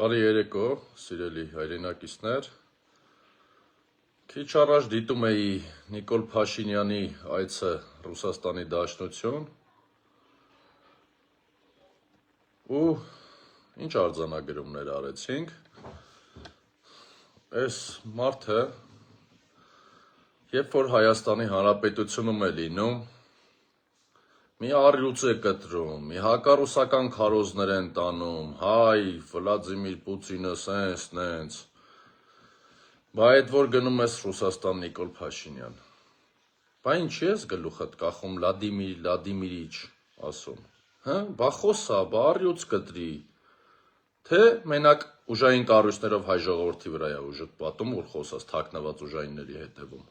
Բարի երեկո, սիրելի հայրենակիցներ։ Քիչ առաջ դիտում էի Նիկոլ Փաշինյանի այցը Ռուսաստանի Դաշնություն ու ինչ արձանագրումներ արեցինք։ Այս մարդը, երբ որ Հայաստանի Հանրապետությունում է լինում, մի առյուծ է կտրում, մի հակառուսական քարոզներ են տանում, հայ, Վլադիմիր Պուտինը սենց, նենց, բա այդ որ գնում ես Ռուսաստան Նիկոլ Փաշինյան, բա ինչի ես գլուխդ կախում Լադիմիրիչ ասում, բա խոսա, բա առյուծ կտրի, թե մենակ ուժային կառույցներով հայ ժողովրդի վրա է ուժդ պատում, որ խոսած թաքնված ուժայինների հետևում,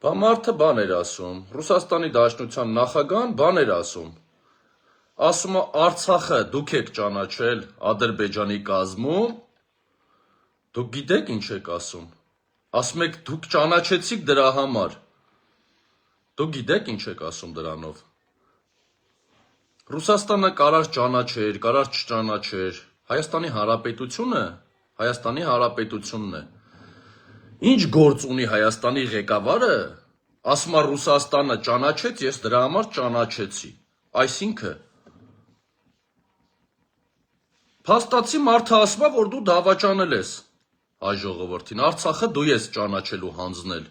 Բա մարդը բան էր ասում, Ռուսաստանի Դաշնության նախագահան բան էր ասում է Արցախը դուք եք ճանաչել Ադրբեջանի կազմում, դուք գիտեք ինչ եք ասում, ասում եք դուք ճանաչեցիք դրա համար, դուք գիտեք ինչ եք ասում դրանով, Ռուսաստանը կարար ճանաչեր, կարար չճանաչեր, Հայաստանի Հանրապետությունն է, Ինչ գործ ունի Հայաստանի ղեկավարը, ասում է Ռուսաստանը ճանաչեց, ես դրա համար ճանաչեցի, այսինքն փաստացի մարդը ասում է, որ դու դավաճանել ես հայ ժողովրդին, Արցախը դու ես ճանաչելու հանձնել,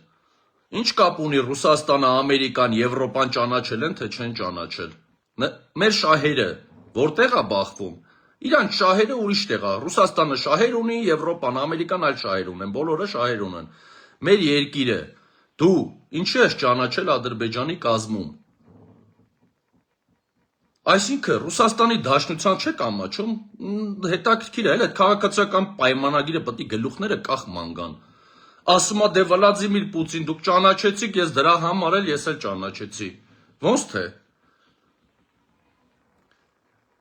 ինչ կապ ունի Ռուսաստանը, Ամերիկան, Եվրոպան ճանաչել են, թե չեն ճանաչել, մեր շահերը որտեղ է բախվում, Իրանք շահերը ուրիշ տեղ է, Ռուսաստանը շահեր ունի, Եվրոպան, Ամերիկան այլ շահեր ունեն, բոլորը շահեր ունեն, մեր երկիրը, դու ինչի ես ճանաչել Ադրբեջանի կազմում, այսինքն Ռուսաստանի Դաշնության չեք ամաչում, հետաքրքիր է, այդ քաղաքացիական պայմանագիրը պետք է գլուխները կախման գան, ասում է դե Վլադիմիր Պուտին, դուք ճանաչեցիք, ես դրա համար էլ ես էլ ճանաչեցի, ոնց թե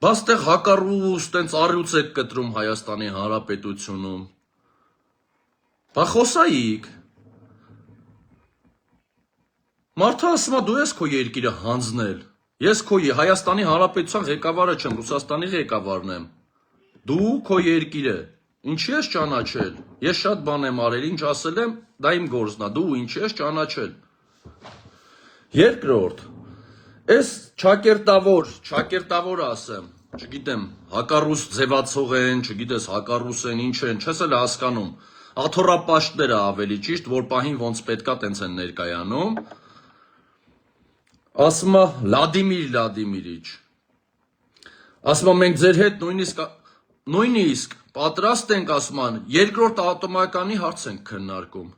Բա ստեղ հակառուս, տենց առյուծ եք կտրում Հայաստանի Հանրապետությունում, բա խոսայիք, մարդը ասում է դու ես քո երկիրը հանձնել, ես քո Հայաստանի Հանրապետության ղեկավարը չեմ, Ռուսաստանի ղեկավարն եմ, դու քո երկիրը, ինչի ես ճանաչել, ես շատ բան եմ արել, ինչ ասել եմ, դա իմ գործն է, դու ինչի ես ճանաչել, երկրորդ, Այս ճակերտավոր ասեմ, չգիտեմ, հակառուս ձևացող են, չգիտես հակառուս են, ինչ են, չես էլ հասկանում, աթոռապաշտները ավելի ճիշտ, որ պահին ոնց պետքա տենց են ներկայանում, ասում է Լադիմիրիչ, ասում է մենք ձեր հետ նույնիսկ պատրաստ ենք, ասում են, երկրորդ ատոմականի հարց ենք քննարկում,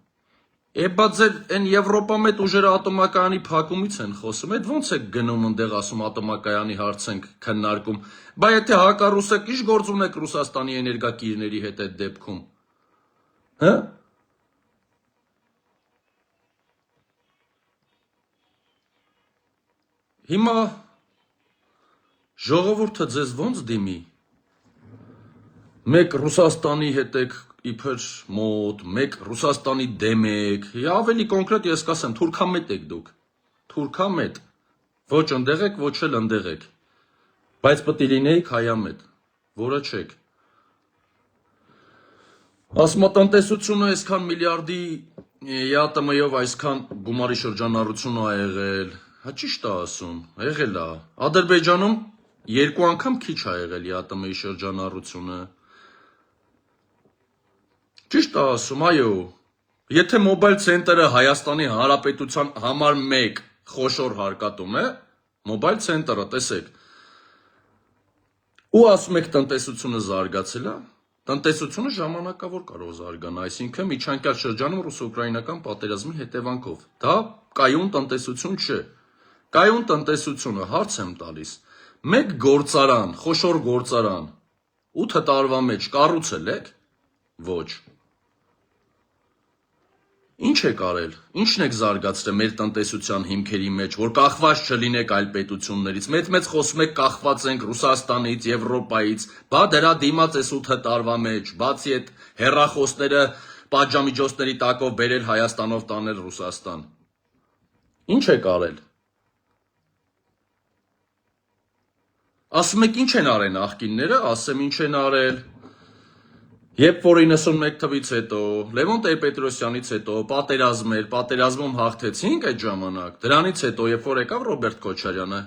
Էբա ձեր են Եվրոպամետ ուժերը ատոմակայանի փակումից են խոսում, այդ ոնց եք գնում ընդեղ ասում ատոմակայանի հարց ենք քննարկում, բա եթե հակառուս եք, ինչ գործ ունեք Ռուսաստանի էներգակիրների հետ այդ դեպքում, Հիմա ժողովուրդը ձեզ ոնց դիմի, մեկ Ռուսաստանի հետ եք իբր մոտ, մեկ Ռուսաստանի դեմ եք, ավելի կոնկրետ ես կասեմ, թուրքամետ եք դուք, թուրքամետ, ոչ ընդեղ եք, ոչ էլ ընդեղ եք, բայց պետք է լինեիք հայամետ, որը չեք, ասում է տնտեսությունը այսքան միլիարդի ԵԱՏՄ-ով այսքան գումարի շրջանառություն ա եղել, ճիշտ է ասում, եղել է, Ադրբեջանում 2 անգամ քիչ ա եղել ԵԱՏՄ-ի շրջանառությունը, Ճիշտ է ասում, այո, եթե մոբայլ ցենտրը Հայաստանի Հանրապետության համար 1 խոշոր հարկատում է, մոբայլ ցենտրը, տեսեք, ու ասում եք տնտեսությունը զարգացել է, տնտեսությունը ժամանակավոր կարող զարգանա, այսինքն միջանկյալ շրջանում ռուս-ուկրաինական պատերազմի հետևանքով, դա կայուն տնտեսություն չէ, կայուն տնտեսությունը, հարց եմ տալիս, 1 գործարան, խոշոր գործարան, 8 տարվա մեջ կառուցել եք, ոչ, Ինչ եք արել, ինչն եք զարգացրել մեր տնտեսության հիմքերի մեջ, որ կախված չլինեք այլ պետություններից, մեծ խոսում եք կախված ենք Ռուսաստանից, Եվրոպայից, բա դրա դիմաց այս 8 տարվա մեջ, բացի այդ հեռախոսները պատժամիջոցների տակով բերել Հայաստանով տանել Ռուսաստան, ինչ եք արել, Ասում եք ինչ են արել նախկինները, ասեմ ինչ են արել։ Երբ որ 91 թվից հետո, Լևոն Տեր-Պետրոսյանից հետո պատերազմ էր, պատերազմում հաղթեցինք այդ ժամանակ, դրանից հետո երբ որ եկավ Ռոբերտ Քոչարյանը,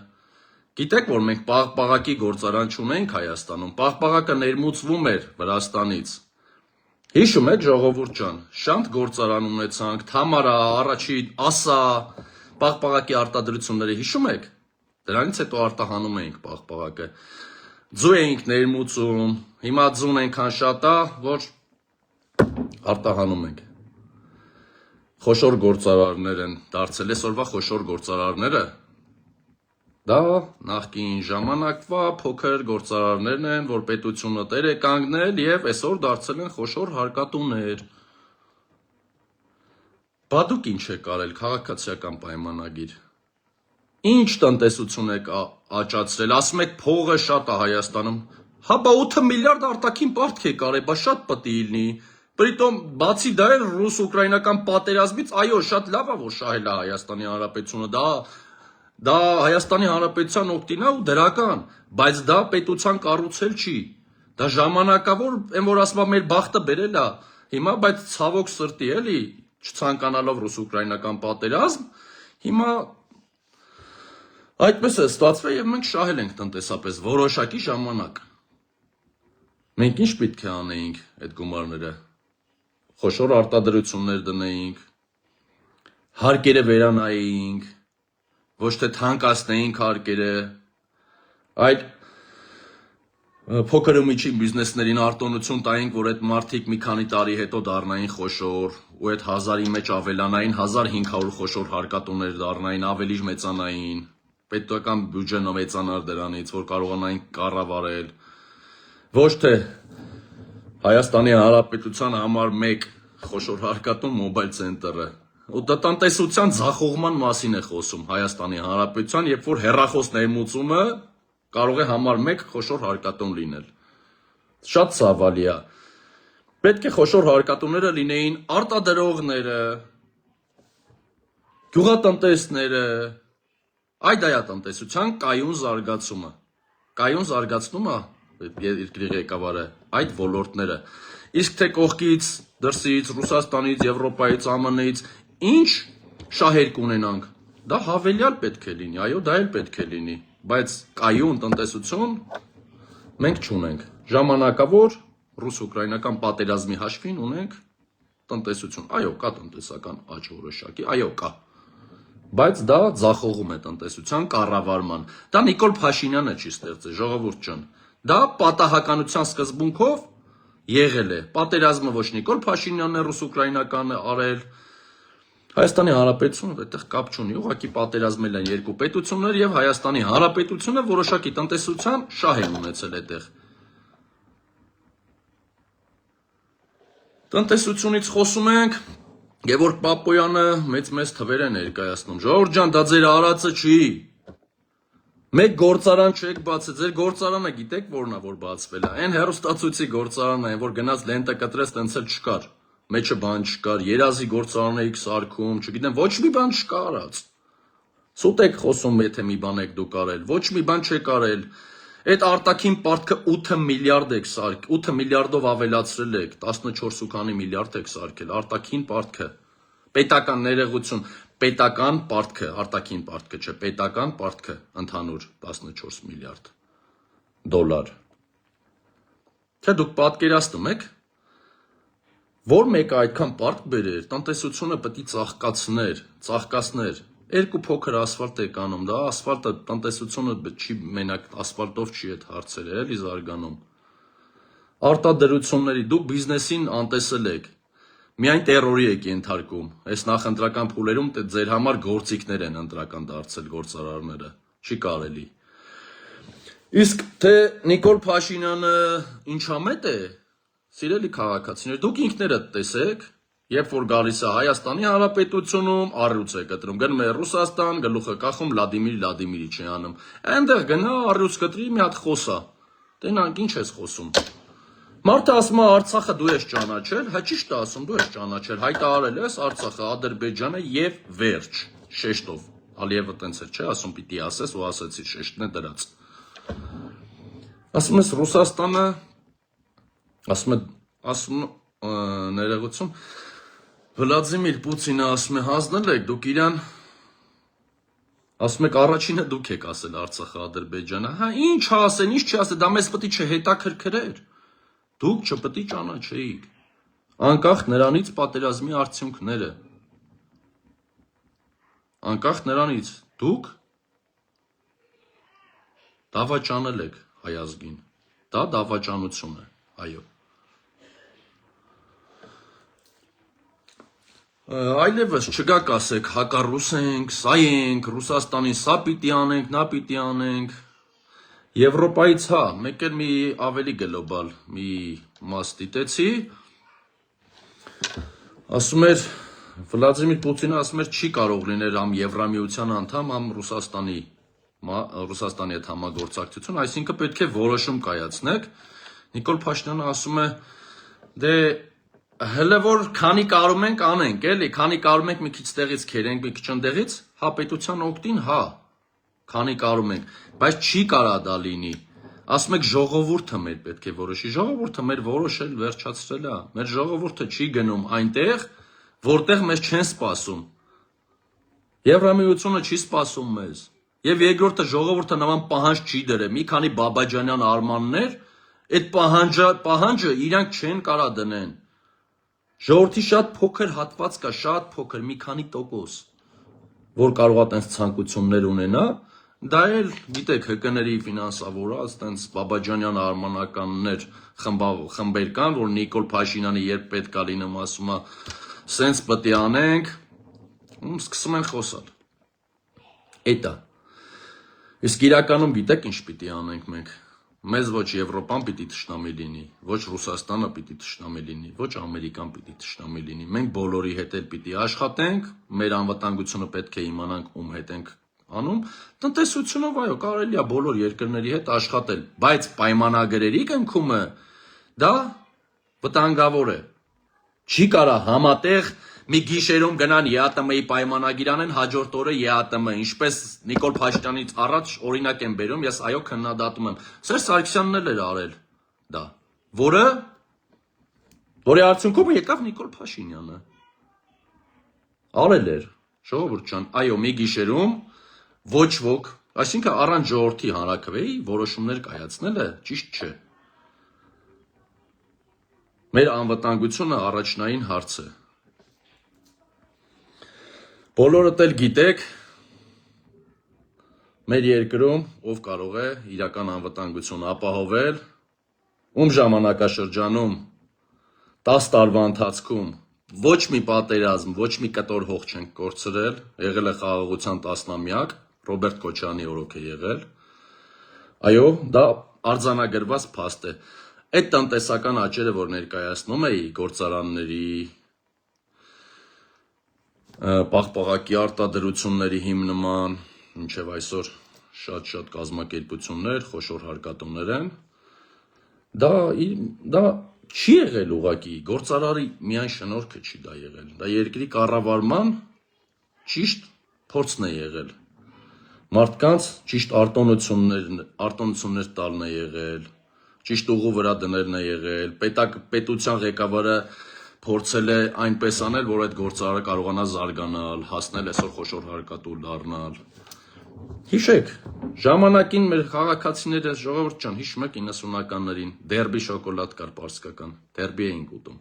գիտեք որ մենք պաղպաղակի գործարան չունենք Հայաստանում, պաղպաղակը ներմուծվում էր Վրաստանից։ Հիշում եք ժողովուրդ ջան, շանտ գործարան ունեցանք, Թամարա, առաջին, Ասա, պաղպաղակի արտադրությունները հիշում եք։ Դրանից հետո արտահանում էինք պաղպաղակը։ Ձու էինք ներմուծում, հիմա ձուն այնքան շատ է, որ արտահանում ենք։ Խոշոր գործարարներ են դարձել, այսօրվա խոշոր գործարարները, դա նախկին ժամանակվա փոքր գործարարներն են, որ պետությունը տեր է կանգնել եւ այսօր դարձել են խոշոր հարկատուներ։ Բա դուք ինչ եք արել քաղաքացիական պայմանագիր։ Ինչ տնտեսություն եք աճացրել, ասում եք փողը շատ է Հայաստանում, հա բա 8 միլիարդ արտաքին պարտք եք արել, բա շատ պետք է լինի, Պրիտոմ բացի դա էլ ռուս-ուկրաինական պատերազմից, այո, շատ լավ է որ շահել է Հայաստանի Հանրապետությունը, դա Հայաստանի Հանրապետության օգտին է ու դրական, բայց դա պետության կառուցել չի, դա ժամանակավոր, այն որ ասում մեր բախտը բերել է, հիմա բայց ցավոք սրտի էլի, չցանկանալով ռուս-ուկրաինական պատերազմ, հիմա այդպես է ստացվել եւ մենք շահել ենք տնտեսապես որոշակի ժամանակ։ Մենք ինչ պետք է անեինք այդ գումարները։ Խոշոր արտադրություններ դնեինք, հարկերը վերանայեինք, ոչ թե թանկացնեինք հարկերը, այլ փոքր ու միջին բիզնեսներին արտոնություն տայինք, որ այդ մարդիկ մի քանի տարի հետո դառնային խոշոր, ու այդ 1000-ի մեջ ավելանային 1500 խոշոր հարկատուներ դառնային, ավելի մեծանային, պետական բյուջեն մեծանար դրանից, որ կարողանային կառավարել, ոչ թե Հայաստանի Հանրապետության համար 1 խոշոր հարկատուն մոբայլ ցենտրը, ու դա տնտեսության ձախողման մասին է խոսում Հայաստանի Հանրապետության, երբ որ հեռախոս ներմուծումը կարող է համար 1 խոշոր հարկատուն լինել։ Շատ ցավալի է։ Պետք է խոշոր հարկատուները լինեին արտադրողները, գյուղատնտեսները, այդ այա տնտեսության կայուն զարգացումը։ Կայուն զարգացնում է երկրի ղեկավարը այդ ոլորտները։ Իսկ թե կողքից, դրսից, Ռուսաստանից, Եվրոպայից, ԱՄՆ-ից ինչ շահեր կունենանք, դա հավելյալ պետք է լինի, այո, դա էլ պետք է լինի, բայց կայուն տնտեսություն մենք չունենք։ Ժամանակավոր ռուս-ուկրաինական պատերազմի հաշվին ունենք տնտեսություն։ Այո, կա տնտեսական աճ որոշակի, այո, կա։ Բայց դա ձախողում է տնտեսության կառավարման։ Դա Նիկոլ Փաշինյանը չի ստեղծել, ժողովուրդ ջան։ Դա պատահականության սկզբունքով եղել է։ Պատերազմը ոչ Նիկոլ Փաշինյանն է ռուս-ուկրաինականը արել։ Հայաստանի Հանրապետությունը այդտեղ կապ չունի, ուղղակի պատերազմել են երկու պետություններ եւ Հայաստանի Հանրապետությունը որոշակի տնտեսության շահ են ունեցել այդտեղ։ Տնտեսությունից խոսում ենք, Գևորգ Պապոյանը մեծ թվեր է ներկայացնում։ Ժողովուրդ ջան, դա ձեր արածը չի։ Մեկ գործարան չեք բացել, ձեր գործարանը գիտեք որն է որ բացվել է։ Այն հեռուստացույցի գործարանն է, որ գնաց լենտը կտրեց, տենց էլ չկար։ Մեջը բան չկար, երազի գործարան էիք սարքում, չգիտեմ, ոչ մի բան չկար արած։ Սուտ եք խոսում, եթե մի բան եք դուք արել, ոչ մի բան չեք արել։ Այդ արտաքին պարտքը 8 միլիարդ եք սարք, 8 միլիարդով ավելացրել եք, 14 ու քանի միլիարդ եք սարքել, արտաքին պարտքը, պետական ներողություն, պետական պարտքը, արտաքին պարտքը չէ, պետական պարտքը ընդհանուր 14 միլիարդ դոլար։ Թե դուք պատկերացնում եք, որ մեկը այդքան պարտք բերեր, տնտեսությունը պետք է ծաղկացներ, երկու փոքր ասֆալտ եք անում, դա ասֆալտը տնտեսությունը չի մենակ ասֆալտով չի այդ հարցերը էլի զարգանում։ Արտադրությունների դուք բիզնեսին անտեսել եք, միայն տերորի եք ենթարկում, այս նախընտրական փուլերում ձեր համար գործիքներ են ընտրական դարձել գործարարները, չի կարելի։ Իսկ թե Նիկոլ Փաշինյանը ինչամետ է, սիրելի քաղաքացիներ, դուք ինքներդ տեսեք, երբ որ գալիս է Հայաստանի Հանրապետությունում, առյուծ է կտրում, գնում է Ռուսաստան, գլուխը կախում Վլադիմիր Վլադիմիրիչյանում, այնտեղ գնա առյուծ կտրի մի հատ խոսա, տենանք ինչ ես խոսում։ Մարդը ասում է Արցախը դու ես ճանաչել, հա ճիշտ է ասում դու ես ճանաչել, հայտարարել ես Արցախը, Ադրբեջանը եւ վերջ, շեշտով, Ալիևը տենց էր չէ, ասում պիտի ասես ու ասեցի շեշտն է դրած։ Ասում ես Ռուսաստանը, ասում ներողություն, Վլադիմիր Պուտինը ասում է հանձնել եք, դուք իրան, ասում եք առաջինը դուք եք ասել Արցախը, Ադրբեջանը, հա ինչ ասեն, ինչ չի ասել, դա մեզ պետք չէ հետաքրքրեր, դուք չպետք է ճանաչեիք, անկախ նրանից պատերազմի արդյունքները, անկախ նրանից դուք դավաճանել եք հայ ազգին, դա դավաճանություն է, այո։ Այլևս չգաք ասեք հակառուս ենք, սա ենք, Ռուսաստանին սա պիտի անենք, նա պիտի անենք, Եվրոպայից հա, մեկ էլ մի ավելի գլոբալ մի մաս դիտեցի, ասում էր Վլադիմիր Պուտինը ասում էր չի կարող լինել համ Եվրամիության անդամ, համ Ռուսաստանի հետ համագործակցություն, այսինքն պետք է որոշում կայացնեք, Նիկոլ Փաշինյանը ասում է դե հələ որ քանի կարում ենք անենք, էլի, քանի կարում ենք մի քիչ տեղից քերենք, մի քիչ ընդեղից, հա պետության օգտին, հա, քանի կարում ենք, բայց չի կարա դա լինի։ Ասում եք ժողովուրդը մեր պետք է որոշի, ժողովուրդը մեր որոշել վերջացրել է, մեր ժողովուրդը չի գնում այնտեղ, որտեղ մեզ չեն սպասում։ Եվրամիությունը չի սպասում մեզ։ Եվ երկրորդը ժողովուրդը նման պահանջ չի դրել, մի քանի Բաբաջանյան արմաններ, այդ պահանջը իրանք չեն կարա դնեն։ Ժողովրդի շատ փոքր հատված կա, շատ փոքր, մի քանի տոկոս, որ կարող է տենց ցանկություններ ունենա, դա էլ, գիտեք, ՀԿ-ների ֆինանսավորած, տենց Բաբաջանյան արմանականներ խմբեր կան, որ Նիկոլ Փաշինյանը երբ պետք է լինում ասում է, սենց պետք է անենք, սկսում են խոսալ։ Էտա։ Իսկ իրականում գիտեք ինչ պիտի անենք մենք։ Մեզ ոչ Եվրոպան պիտի թշնամի լինի, ոչ Ռուսաստանը պիտի թշնամի լինի, ոչ Ամերիկան պիտի թշնամի լինի։ Մենք բոլորի հետ էլ պիտի աշխատենք, մեր անվտանգությունը պետք է իմանանք ում հետ ենք անում։ Տնտեսությունով այո, կարելի է բոլոր երկրների հետ աշխատել, բայց պայմանագրերի կնքումը դա վտանգավոր է։ Չի կարա համատեղ մի գիշերում գնան ԵԱՏՄ-ի պայմանագիր անեն, հաջորդ օրը ԵԱՏՄ, ինչպես Նիկոլ Փաշինյանից առաջ օրինակ եմ բերում, ես այո քննադատում եմ։ Սերժ Սարգսյանն էլ էր արել դա, որի արդյունքում եկավ Նիկոլ Փաշինյանը։ Արել էր, ժողովուրդ ջան, այո, մի գիշերում ոչ ոք, այսինքն առանց ժողովրդի հանրաքվեի որոշումներ կայացնելը ճիշտ չէ։ Մեր անվտանգությունը առաջնային հարց է։ Բոլորդ էլ գիտեք, մեր երկրում ով կարող է իրական անվտանգություն ապահովել, ում ժամանակաշրջանում 10 տարվա ընթացքում ոչ մի պատերազմ, ոչ մի կտոր հող չենք կորցրել, եղել է խաղաղության տասնամյակ, Ռոբերտ Քոչարյանի օրոք է եղել։ Այո, դա արձանագրված փաստ է։ Այդ տնտեսական աճերը, որ ներկայացնում էի գործարանների, պաղպաղակի արտադրությունների հիմնման, մինչև այսօր շատ կազմակերպություններ, խոշոր հարկատուներ են, դա չի եղել ուղղակի, գործարարի միայն շնորհքը չի դա եղել, դա երկրի կառավարման ճիշտ փորձն է եղել, մարդկանց ճիշտ արտոնություններ տալն է եղել, ճիշտ ուղու վրա դնելն է եղել, պետության ղեկավարը փորձել է այնպես անել, որ այդ գործարարը կարողանա զարգանալ, հասնել այսօր խոշոր հարկատու դառնալ։ Հիշեք, ժամանակին մեր քաղաքացիները, ժողովուրդ ջան, հիշում եք 90-ականներին, դերբի շոկոլադ կար պարսկական, դերբի էինք ուտում։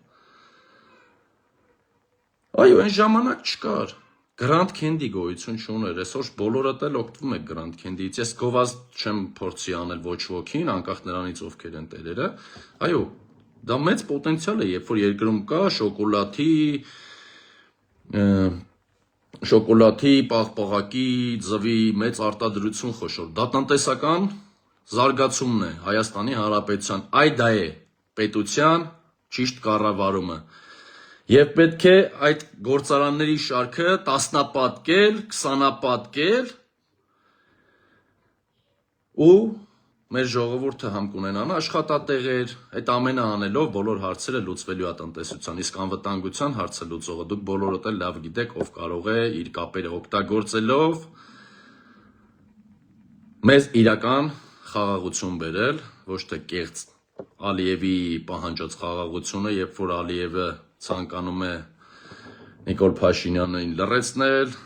Այո, այն ժամանակ չկար, Grand Candy գոյություն չուներ, այսօր բոլորդ էլ օգտվում եք Grand Candy-ից, ես գովազդ չեմ փորձի անել ոչ ոքին, անկախ նրանից ովքեր են տերերը, այո, դա մեծ պոտենցիալ է, երբ որ երկրում կա շոկոլադի, պաղպաղակի, ձվի մեծ արտադրություն խոշոր, դա տնտեսական զարգացումն է Հայաստանի Հանրապետության, դա է պետության ճիշտ կառավարումը։ Եվ պետք է այդ գործարանների շարքը տասնապատկել, 20-ապատկել ու մեր ժողովուրդը համ կունենան աշխատատեղեր, այդ ամենը անելով բոլոր հարցերը լուծվելու է տնտեսության, իսկ անվտանգության հարցը լուծողը դուք բոլորդ էլ լավ գիտեք, ով կարող է իր կապերը օգտագործելով մեզ իրական խաղաղություն բերել, ոչ թե կեղծ Ալիևի պահանջած խաղաղությունը, երբ որ Ալիևը ցանկանում է Նիկոլ Փաշինյանին լռեցնել,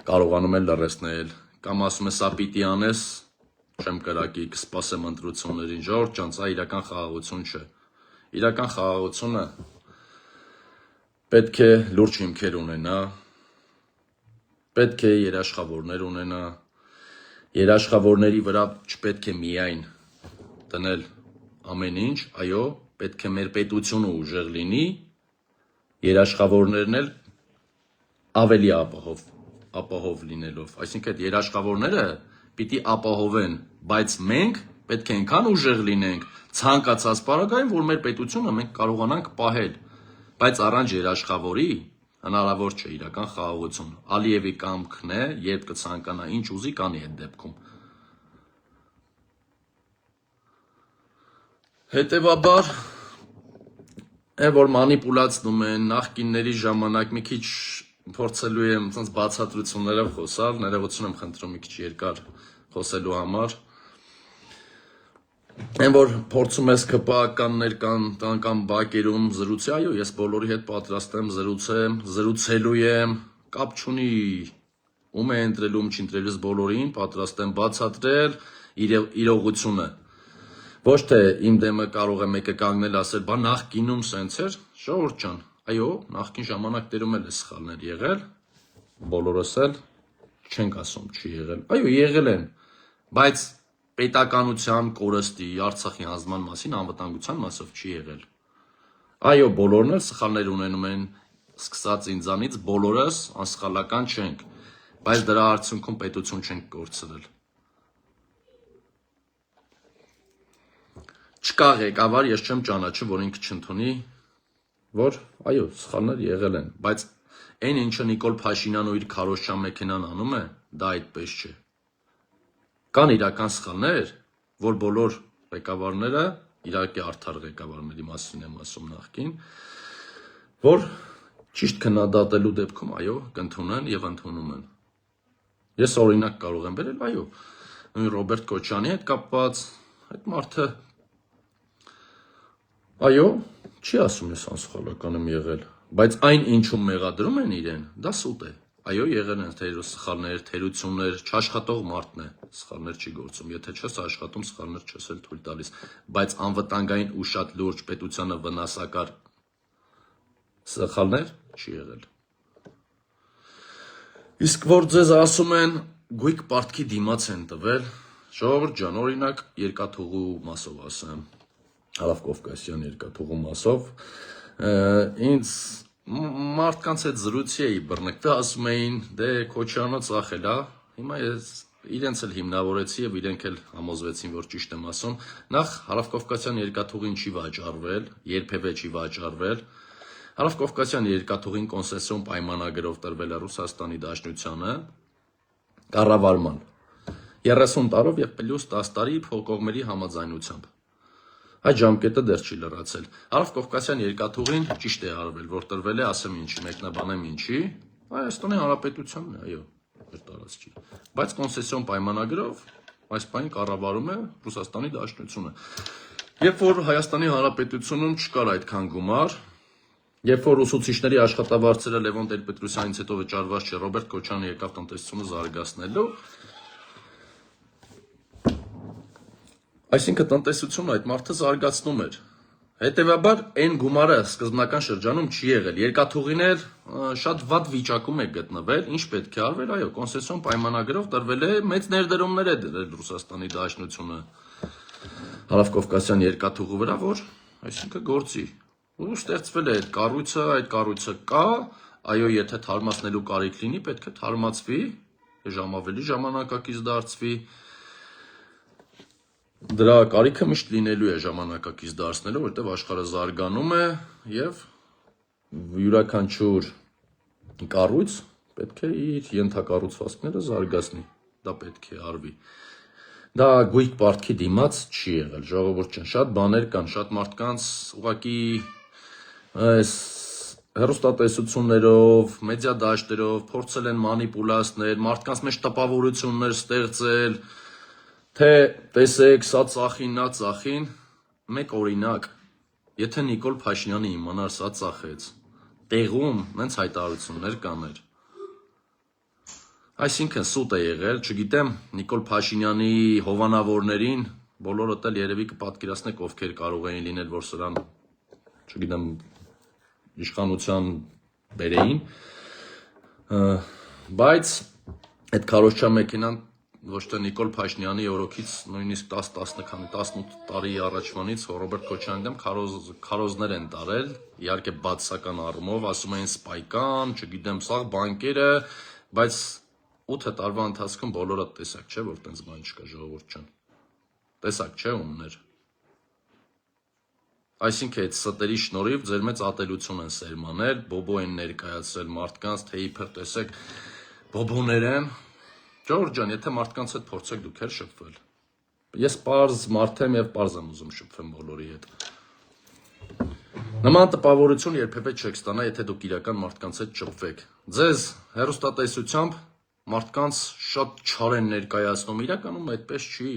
կարողանում է լռեցնել, կամ ասում է սա պիտի անես, չեմ կրակի, կսպասեմ ընտրություններին, Ժողովուրդ ջան, սա իրական խաղաղություն չէ։ Իրական խաղաղությունը պետք է լուրջ հիմքեր ունենա, պետք է երաշխավորներ ունենա, երաշխավորների վրա չպետք է միայն դնել ամեն ինչ, այո, պետք է մեր պետությունը ուժեղ լինի, երաշխավորներն էլ ավելի ապահով լինելով, այսինքն այդ երաշխավորները պիտի ապահովեն, բայց մենք պետք է այնքան ուժեղ լինենք ցանկացած պարագայում, որ մեր պետությունը մենք կարողանանք պահել, բայց առանց երաշխավորի հնարավոր չէ իրական խաղաղություն։ Ալիևի կամքն է, երբ կցանկանա ինչ ուզի կանի այդ դեպքում։ Հետևաբար, այն որ մանիպուլացնում են նախկինների ժամանակ մի քիչ փորձելու եմ ցած բացատրություններով խոսալ, ներողություն եմ խնդրում մի քիչ երկար խոսելու համար։ Այն որ փորձում ես ԿՊԱ-ականներ կամ բակերում զրուցի, այո, ես բոլորի հետ պատրաստ եմ զրուցեմ, զրուցելու եմ, կապ չունի ում է ընտրելու, ում չի ընտրելուց բոլորին, պատրաստ եմ բացատրել իրողությունը։ Ոչ թե իմ դեմը կարող է մեկը կանգնել ասել, բա նախկինում սենց էր, ժողովուրդ ջան, այո, նախկին ժամանակներում էլ է սխալներ եղել, բոլորս էլ չենք ասում չի եղել, այո, եղել են, բայց պետականության կորստի Արցախի հանձնման մասին անվտանգության մասով չի եղել։ Այո, բոլորն էլ սխալներ ունենում են, սկսած ինձանից բոլորս անսխալական չենք, բայց դրա արդյունքում պետություն չենք կորցրել։ Չկա ղեկավար, ես չեմ ճանաչում, որ ինքը չընդունի, որ այո, սխալներ եղել են, բայց այն ինչը Նիկոլ Փաշինյանը ու իր քարոզչա մեքենան անում է, դա այդպես չէ։ Կան իրական սխալներ, որ բոլոր ղեկավարները, իհարկե արդար ղեկավարների մասին եմ ասում նախկին, որ ճիշտ քննադատելու դեպքում այո, կընդունեն եւ ընդունում են։ Ես օրինակ կարող եմ բերել, այո, նույն Ռոբերտ Քոչյանի հետ կապված այդ մարդը այո, չի ասում ես անսխալական եմ եղել, բայց այն ինչում մեղադրում են իրեն, դա սուտ է։ Այո, եղել են սխալներ, թերություններ, չաշխատող մարդն է, սխալներ չի գործում, եթե չես աշխատում, սխալներ չես էլ թույլ տալիս, բայց անվտանգային ու շատ լուրջ պետությանը վնասակար սխալներ չի եղել։ Իսկ որ ձեզ ասում են գույք պարտքի դիմաց են տվել, ժողովուրդ ջան, օրինակ երկաթուղու մասով ասեմ, Հարավ Կովկասյան երկաթուղու մասով, ինձ մարդկանց հետ զրույցի էի բռնկվել, ասում էին, դե Քոչյանը ծախել է, հիմա ես իրենց էլ հիմնավորեցի եւ իրենք էլ համոզվեցին, որ ճիշտ եմ ասում, նախ Հարավ-Կովկասյան երկաթուղին չի վաճառվել, երբևէ չի վաճառվել, Հարավ-Կովկասյան երկաթուղին կոնցեսիոն պայմանագրով տրվել է Ռուսաստանի Դաշնությանը, կառավարման, 30 տարով եւ պլյուս 10 տարի փոխկողմերի համաձայնությամբ, այդ ժամկետը դեռ չի լրացել, Հարավ-Կովկասյան երկաթուղին ճիշտ է արվել, որ տրվել է, ասեմ ինչի, մեկնաբանեմ ինչի, Հայաստանի Հանրապետությանն է, այո, մեր տարածքի, բայց կոնցեսիոն պայմանագրով այս պայն կառավարում է Ռուսաստանի Դաշնությունը, երբ որ Հայաստանի Հանրապետությունում չկար այդքան գումար, երբ որ ուսուցիչների աշխատավարձերը Լևոն Տեր-Պետրոսյանից հետո վճարված չէ, Ռոբերտ Քոչյանը եկավ տնտեսությունը զարգացնելու, այսինքն տնտեսությունը այդ մարդը զարգացնում էր, հետևաբար այն գումարը սկզբնական շրջանում չի եղել, երկաթուղին էլ շատ վատ վիճակում է գտնվել, ինչ պետք է արվել, այո, կոնցեսիոն պայմանագրով տրվել է, մեծ ներդրումներ է դրել Ռուսաստանի Դաշնությունը Հարավ-Կովկասյան երկաթուղու վրա, որ այսինքն գործի, ու ստեղծվել է այդ կառույցը կա, այո, եթե թարմացնելու կարիք լինի, պետք է թարմացվի, ավելի ժամանակակից դարձվի, դրա կարիքը միշտ լինելու է ժամանակակից դարձնելու, որտեղ աշխարհը զարգանում է եւ յուրաքանչյուր կառույց պետք է իր ենթակառուցվածքները զարգացնի, դա պետք է արվի։ Դա գույք պարտքի դիմաց չի եղել, ժողովուրդ ջան, շատ բաներ կան, շատ մարդկանց ուղղակի այս հեռուստատեսություններով, մեդիա դաշտերով փորձել են մանիպուլացնել, մարդկանց մեջ տպավորություններ ստեղծել, թե տեսեք, սա ծախին, նա ծախին, մեկ օրինակ, եթե Նիկոլ Փաշինյանը իմանար սա ծախեց, տեղում նենց հայտարարություններ կաներ։ Այսինքն սուտ է եղել, չգիտեմ, Նիկոլ Փաշինյանի հովանավորներին բոլորդ էլ երևի կպատկերացնեք ովքեր կարող էին լինել, որ սրան, չգիտեմ, իշխանության բերեին, բայց այդ քարոզչա մեքենան ոչ թե Նիկոլ Փաշինյանի օրոքից նույնիսկ 10-18 տարի առաջվանից Ռոբերտ Քոչարյանի դեմ քարոզներ են տարել, իհարկե բացասական առումով, ասում էին սպայկան, չգիտեմ, սա բանկերը, բայց 8 տարվա ընթացքում բոլորը տեսակ չէ, որ տենց բան չկա, ժողովուրդ ջան։ Տեսակ չէ ումներ։ Այսինքն այդ ստերի շնորհիվ ձեր մեծ ատելություն են սերմանել, բոբո են ներկայացրել մարդկանց, թե իբր տեսեք բոբոներ են։ Ժողովուրդ ջան, եթե մարդկանց հետ փորձեք դուք էլ շփվել։ Ես պարզ մարդ եմ եւ պարզ եմ ուզում շփվեմ բոլորի հետ։ Նման տպավորություն երբևէ չեք ստանա, եթե դուք իրական մարդկանց հետ շփվեք։ Ձեզ հեռուստատեսությամբ մարդկանց շատ չար են ներկայացնում, իրականում այդպես չի։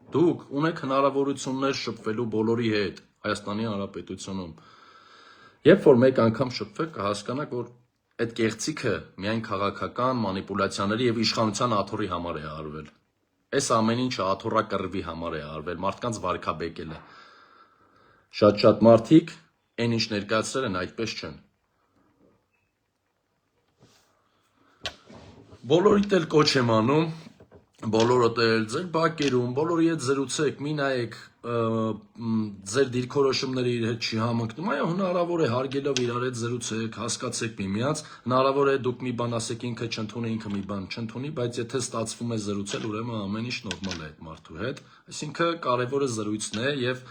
Դուք ունեք հնարավորություններ շփվելու բոլորի հետ Հայաստանի Հանրապետությունում։ Երբ որ մեկ անգամ շփվեք, կհասկանաք, որ այդ կեղծիքը միայն քաղաքական մանիպուլյացիաների եւ իշխանության աթոռի համար է արվել։ Այս ամեն ինչը աթոռակռվի համար է արվել, մարդկանց վարկաբեկելը։ Շատ մարդիկ այն ինչ ներկայացրել են, այդպես չեն։ Բոլորիդ էլ կոչ եմ անում, բոլորդ էլ ձեր բակերում, բոլորի հետ զրուցեք, մի նայեք, ձեր դիրքորոշումները իր հետ չի համընկնում, այո, հնարավոր է հարգելով իրար հետ զրուցեք, հասկացեք միմյանց, հնարավոր է դուք մի բան ասեք, ինքը չընդունի, ինքը մի բան չընդունի, բայց եթե ստացվում է զրուցել, ուրեմն ամեն ինչ նորմալ է այդ մարդու հետ, այսինքն կարևորը զրույցն է եւ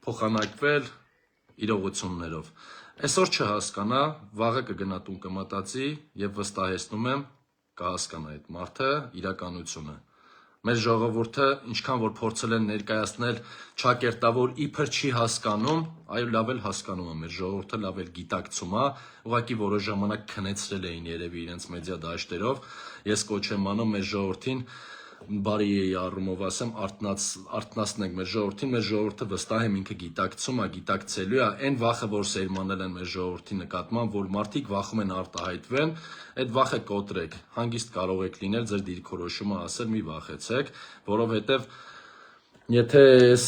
փոխանակվել իրողություններով։ Այսօր չհասկանա, վաղը կգնա տուն կմտածի եւ վստահեցնում եմ կհասկանա այդ մարդը իրականությունը։ Մեր ժողովուրդը ինչքան որ փորձել են ներկայացնել ճակերտավոր իբր չի հասկանում, այո լավ էլ հասկանում է մեր ժողովուրդը, լավ էլ գիտակցում է, ուղղակի որոշ ժամանակ քնեցրել էին երևի իրենց մեդիա դաշտերով։ Ես կոչ եմ անում մեր ժողովրդին բարի առումով ասեմ, արթնացնենք մեր ժողովրդը վստահ եմ ինքը գիտակցում է, գիտակցելու է, այն վախը, որ սերմանել են մեր ժողովրդի նկատմամբ, որ մարդիկ վախում են արտահայտվեն, այդ վախը կոտրեք, հանգիստ կարող եք լինել ձեր դիրքորոշումը ասել, մի վախեցեք, որովհետև եթե այս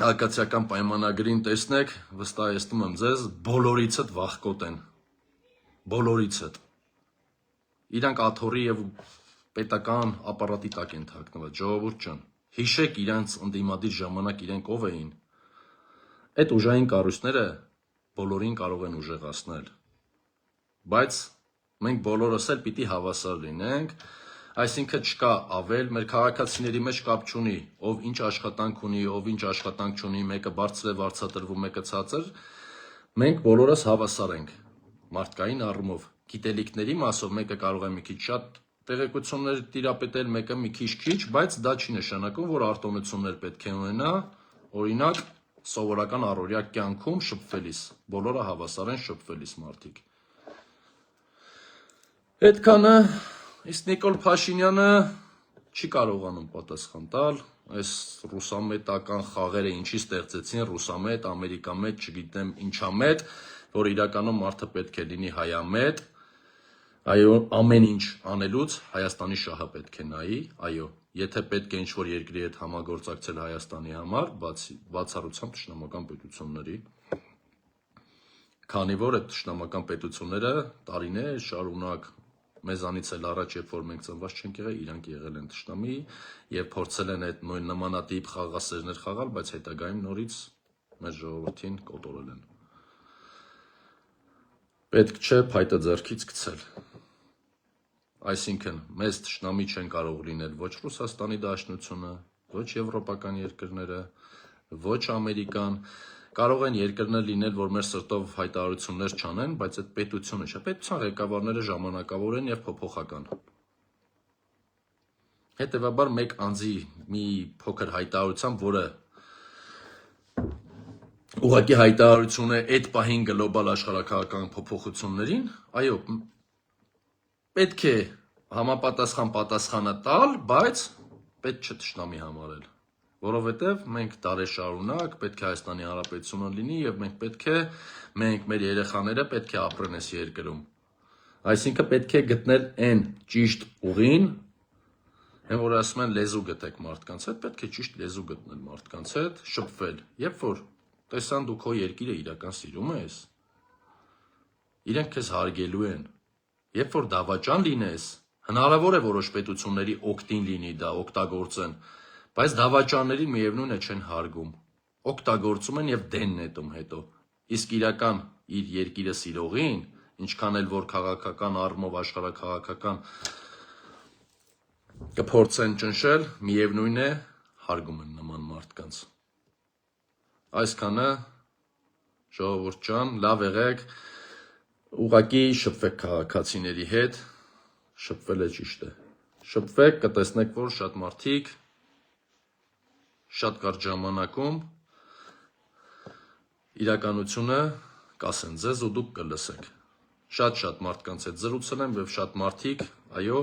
ակացիական պայմանագրին տեսնեք, վստահեցնում եմ ձեզ, բոլորիցդ վախկոտ են, բոլորիցդ, իրանք աթոռի եւ պետական ապարատի տակ են թաքնված, ժողովուրդ ջան, հիշեք իրանց ընդդիմադիր ժամանակ իրենք ով էին, այդ ուժային կառույցները բոլորին կարող են ուժեղացնել, բայց մենք բոլորս էլ պիտի հավասար լինենք, այսինքն չկա ավել, մեր քաղաքացիների մեջ կապ չունի, ով ինչ աշխատանք ունի, ով ինչ աշխատանք չունի, մեկը բարձր է վարձատրվում, մեկը ցածր, մենք բոլորս հավասար ենք, մարդկային առումով, գիտելիքների մասով մեկը կարող է մի քիչ շատ տեղեկություններ տիրապետել, մեկը մի քիչ, բայց դա չի նշանակում, որ արտոնություններ պետք է ունենա, օրինակ, սովորական առօրյա կյանքում շփվելիս, բոլորը հավասար են շփվելիս մարդիկ։ Այդքանը, իսկ Նիկոլ Փաշինյանը չի կարողանում պատասխան տալ, այս ռուսամետական խաղերը ինչի ստեղծեցին, ռուսամետ, ամերիկամետ, չգիտեմ ինչամետ, որ իրականում մարդը պետք է լինի հայամետ, այո, ամեն ինչ անելուց Հայաստանի շահը պետք է նայի, այո, եթե պետք է ինչ-որ երկրի հետ համագործակցել Հայաստանի համար, բացառությամբ թշնամական պետությունների, քանի որ այդ թշնամական պետությունները տարիներ շարունակ մեզանից էլ առաջ, երբ որ մենք ծնված չենք եղել, իրանք եղել են թշնամի եւ փորձել են այդ նույն նմանատիպ խաղասերներ խաղալ, բայց հետագայում նորից մեր ժողովրդին կոտորել են։ Պետք չէ փայտը ձեռքից գցել։ Այսինքն, մեզ թշնամի չեն կարող լինել ոչ Ռուսաստանի Դաշնությունը, ոչ եվրոպական երկրները, ոչ Ամերիկան, կարող են երկրներ լինել, որ մեր սրտով հայտարարություններ չանեն, բայց այդ պետությունը չէ, պետության ղեկավարները ժամանակավոր են եւ փոփոխական։ Հետևաբար մեկ անձի մի փոքր հայտարարությամբ, որը ուղղակի հայտարարություն է այդ պահին գլոբալ աշխարհակաղակական փոփոխություններին, այո, պետք է համապատասխան պատասխանը տալ, բայց պետք չէ թշնամի համարել, որովհետև մենք դարաշարունակ պետք է Հայաստանի Հանրապետությունը լինի եւ մենք մեր երեխաները պետք է ապրեն այս երկրում։ Այսինքն պետք է գտնել այն ճիշտ ուղին, այն որ ասում են լեզու գտեք մարդկանց հետ, պետք է ճիշտ լեզու գտնել մարդկանց հետ, շփվել։ Երբ որ տեսան դու քո երկիրը իրական սիրում ես, իրենք քեզ հարգելու են։ Երբ որ դավաճան լինես, հնարավոր է որոշ պետությունների օգտին լինի դա, օգտագործեն, բայց դավաճաններին միևնույն է չեն հարգում, օգտագործում են եւ դեն նետում հետո։ Իսկ իրական իր երկիրը սիրողին, ինչքան էլ որ քաղաքական առումով աշխարհաքաղաքական կփորձեն ճնշել, միևնույն է հարգում են նման մարդկանց։ Այսքանը ժողովուրդ ջան, լավ եղեք, ուղղակի շփվեք քաղաքացիների հետ, շփվելը ճիշտ է։ Շփվեք, կտեսնեք, որ շատ մարդիկ շատ կարճ ժամանակում իրականությունը կասեն ձեզ ու դուք կլսեք։ Շատ մարդկանց հետ զրուցել եմ եւ շատ մարդիկ, այո,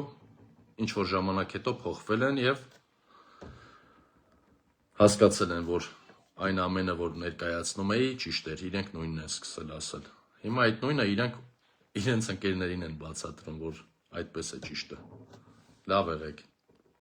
ինչ որ ժամանակ հետո փոխվել են եւ հասկացել են, որ այն ամենը, որ ներկայացնում էի, ճիշտ էր, իրենք նույնն են սկսել ասել։ Հիմա այդ նույնը իրենք իրենց ընկերներին են բացատրում, որ այդպես է ճիշտը։ Լավ եղեք։